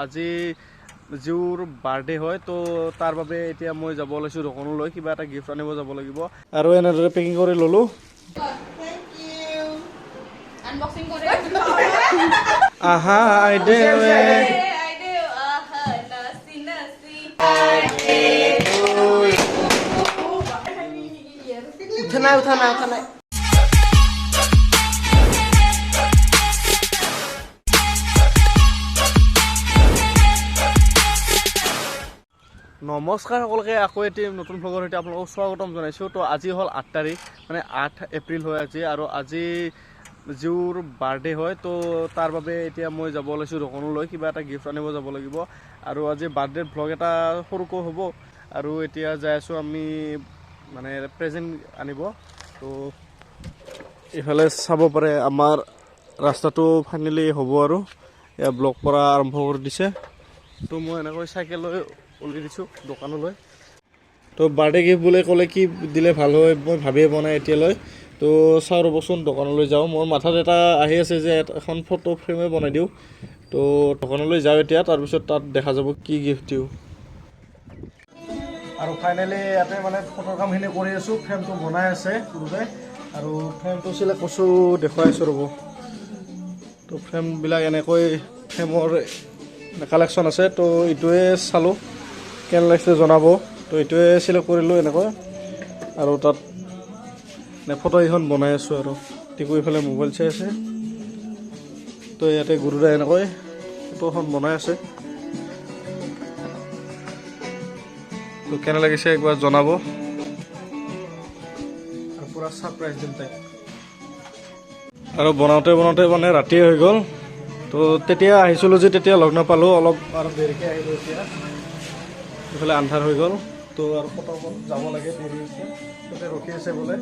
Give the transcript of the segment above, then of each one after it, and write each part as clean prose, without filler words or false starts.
আজি জিউৰ বাৰ্থডে হয় তো তাৰ বাবে এতিয়া মই যাব লৈছোঁ দোকানলৈ কিবা এটা গিফ্ট আনিব যাব লাগিব আৰু এনেদৰে পেকিং কৰি ল'লোঁ। আহা আইডে উঠা নাই নমস্কাৰ সকলোকে আকৌ এটি নতুন ভ্লগৰ সৈতে আপোনালোকক স্বাগতম জনাইছোঁ। তো আজি হ'ল 8 তাৰিখ মানে 8 এপ্ৰিল হয় আজি আৰু আজি জিউৰ বাৰ্থডে হয় তো তাৰ বাবে এতিয়া মই যাব লৈছোঁ দোকানলৈ কিবা এটা গিফ্ট আনিব যাব লাগিব আৰু আজি বাৰ্থডে ভ্লগ এটা সৰুকৈ হ'ব আৰু এতিয়া যাই আছোঁ আমি মানে প্ৰেজেণ্ট আনিব। তো এইফালে চাব পাৰে আমাৰ ৰাস্তাটো ফাইনেলি হ'ব আৰু এয়া ব্লগ পৰা আৰম্ভ কৰি দিছে। তো মই এনেকৈ চাইকেল লৈ ওলাই দিছোঁ দোকানলৈ। তো বাৰ্থডে গিফ্ট বুলি ক'লে কি দিলে ভাল হয় মই ভাবিয়ে পোৱা নাই এতিয়ালৈ। তো চাওঁ ৰ'বচোন দোকানলৈ যাওঁ, মোৰ মাথাত এটা আহি আছে যে এখন ফটো ফ্ৰেমে বনাই দিওঁ। তো দোকানলৈ যাওঁ এতিয়া, তাৰপিছত তাত দেখা যাব কি গিফ্ট দিওঁ। আৰু ফাইনেলি ইয়াতে মানে ফটোৰ কামখিনি কৰি আছোঁ, ফ্ৰেমটো বনাই আছে কোনোবাই আৰু ফ্ৰেমটো চিলেক্ট কৰিছোঁ দেখুৱাই আছোঁ ৰ'ব। তো ফ্ৰেমবিলাক এনেকৈ ফ্ৰেমৰ কালেকশ্যন আছে, তো এইটোৱে চালোঁ কেনে লাগিছে জনাব। তো এইটোৱে চিলেক্ট কৰিলোঁ এনেকৈ আৰু তাত ফটো এখন বনাই আছোঁ আৰু টিকু এইফালে মোবাইল চাই আছে। তো ইয়াতে গুৰুদাই এনেকৈ ফটোখন বনাই আছে। তো কেনে লাগিছে একবাৰ জনাব আৰু পূৰা ছাৰপ্ৰাইজ দিম তাইক। আৰু বনাওঁতে মানে ৰাতিয়ে হৈ গ'ল। তো তেতিয়া আহিছিলোঁ যে তেতিয়া লগ নাপালোঁ, অলপ আৰু দেৰিকৈ আহিলোঁ। এতিয়া এইফালে আন্ধাৰ হৈ গ'ল তো আৰু ফটোখন যাব লাগে, দেৰি হৈছে তাতে ৰখি আছে বোলে।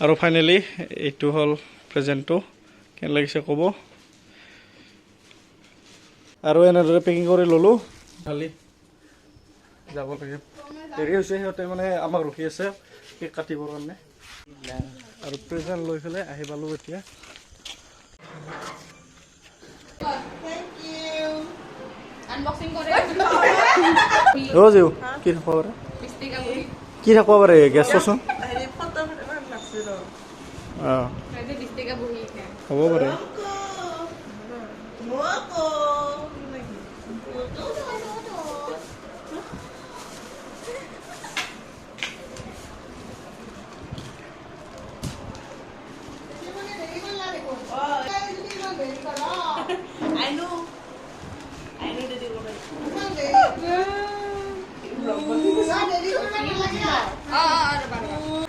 আৰু ফাইনেলি এইটো হ'ল প্ৰেজেণ্টটো, কেনে লাগিছে ক'ব। আৰু এনেদৰে পেকিং কৰি ল'লোঁ, খালি যাব লাগে, দেৰি হৈছে। সিহঁতে মানে আমাক ৰখি আছে কেক কাটিবৰ কাৰণে আৰু প্ৰেজেণ্ট লৈ পেলাই আহি পালোঁ এতিয়া। জিউ কি থাকিব পাৰে, কি থাকিব পাৰে গেছ চোন। অঁ হ'ব পাৰে।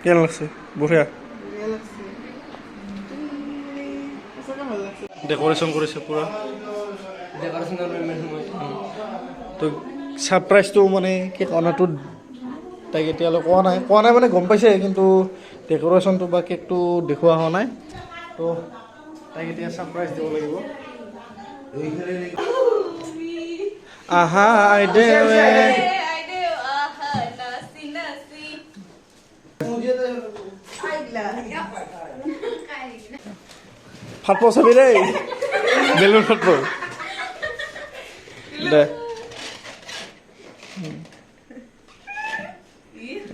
কেনে লাগছে? বঢ়িয়া ডেক'ৰেশ্যন কৰিছে পুৰা। তো ছাৰপ্ৰাইজটো মানে কেক অনাটো তাইক এতিয়ালৈ কোৱা নাই মানে গম পাইছে, কিন্তু ডেক'ৰেশ্যনটো বা কেকটো দেখুওৱা হোৱা নাই। তো তাইক এতিয়া ছাৰপ্ৰাইজ দিব লাগিব। আহা আইডে ফাটব চাবি দেই, বেলুন ফাটব দে।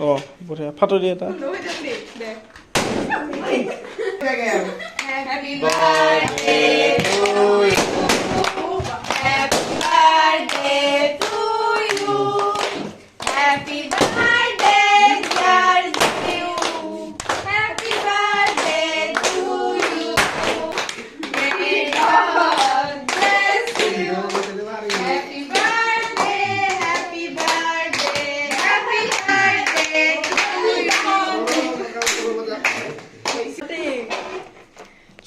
অঁ বঢ়িয়া, ফাটো দিয়ে এটা।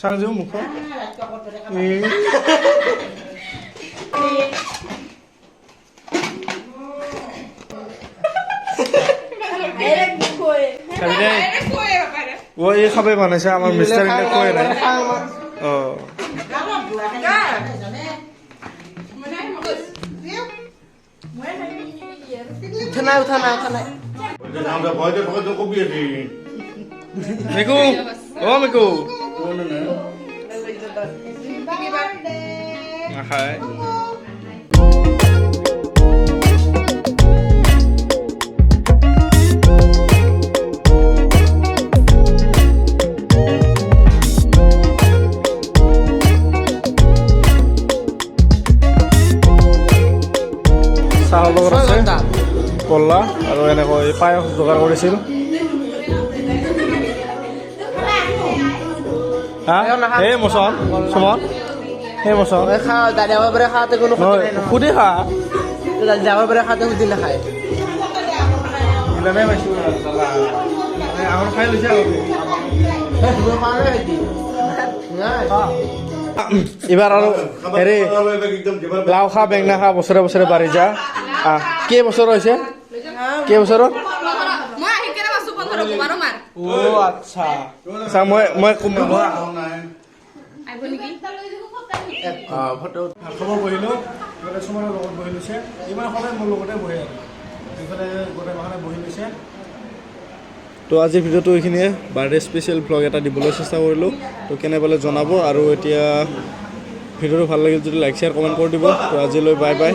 sang muখ ও এই খাবে বানাইছে আমার মিস্টার ইন্ডিয়া কয় নাই। ও উঠা নাই মিকু ও মিকু নাখায়। চাহৰ লগত আছে কলা আৰু এনেকৈ পায়স যোগাৰ কৰিছিল এই মচন চমন সেই মচন যাবৰ পাৰে খাওঁতে কোনো সুধি খা যাবৰ পাৰে খাওঁতে সুধি নাখায় ইলামে পাইছোঁ আগৰ খাই লৈছে এইবাৰ আৰু হেৰি লাও খা বেঙেনা খা বছৰে বছৰে বাঢ়ি যা কেইবছৰ হৈছে কেইবছৰত আচ্ছা আচ্ছা মই খবৰ বহিলোঁ কিছুমানৰ লগত বহি লৈছে ইমান সদায় মোৰ লগতে বহে আৰু ইফালে গোটেই মাহনে বহি লৈছে তো আজিৰ ভিডিঅ'টো এইখিনিয়ে বাৰ্থডে স্পেচিয়েল ভ্লগ এটা দিবলৈ চেষ্টা কৰিলোঁ তো কেনে পালে জনাব আৰু এতিয়া ভিডিঅ'টো ভাল লাগিল যদি লাইক শ্বেয়াৰ কমেণ্ট কৰি দিব তো আজিলৈ বাই বাই